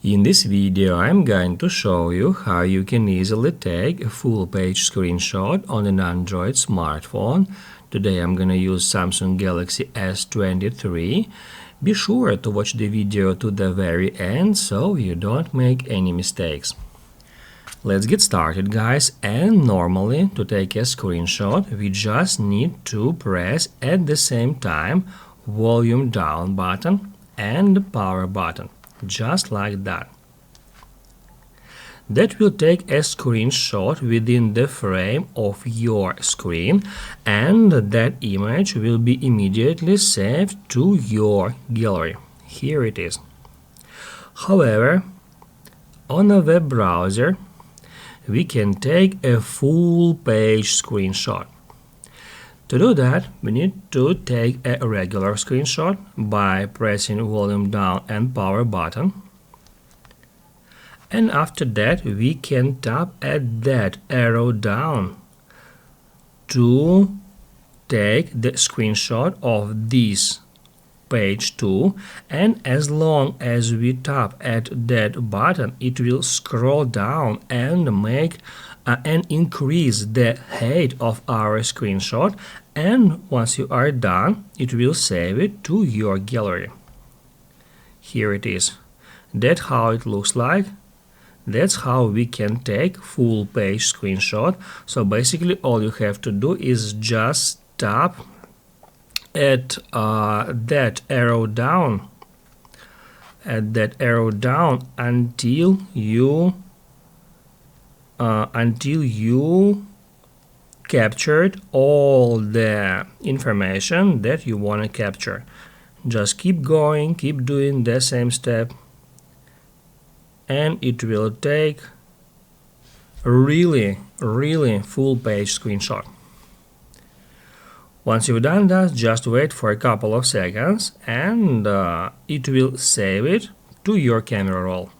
In this video, I'm going to show you how you can easily take a full-page screenshot on an Android smartphone. Today I'm gonna use Samsung Galaxy S23. Be sure to watch the video to the very end so you don't make any mistakes. Let's get started, guys, and normally to take a screenshot we just need to press at the same time volume down button and the power button. Just like that. That will take a screenshot within the frame of your screen, and that image will be immediately saved to your gallery. Here it is. However, on a web browser, we can take a full page screenshot. To do that, we need to take a regular screenshot by pressing volume down and power button. And after that, we can tap at that arrow down to take the screenshot of this page too. And as long as we tap at that button, it will scroll down and make and increase the height of our screenshot, and once you are done it will save it to your gallery. Here it is. That's how it looks like. That's how we can take full page screenshot. So basically all you have to do is just tap at that arrow down until you captured all the information that you want to capture. Just keep going, keep doing the same step, and it will take really full page screenshot. Once you've done that, just wait for a couple of seconds and it will save it to your camera roll.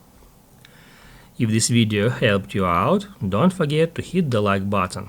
If this video helped you out, don't forget to hit the like button.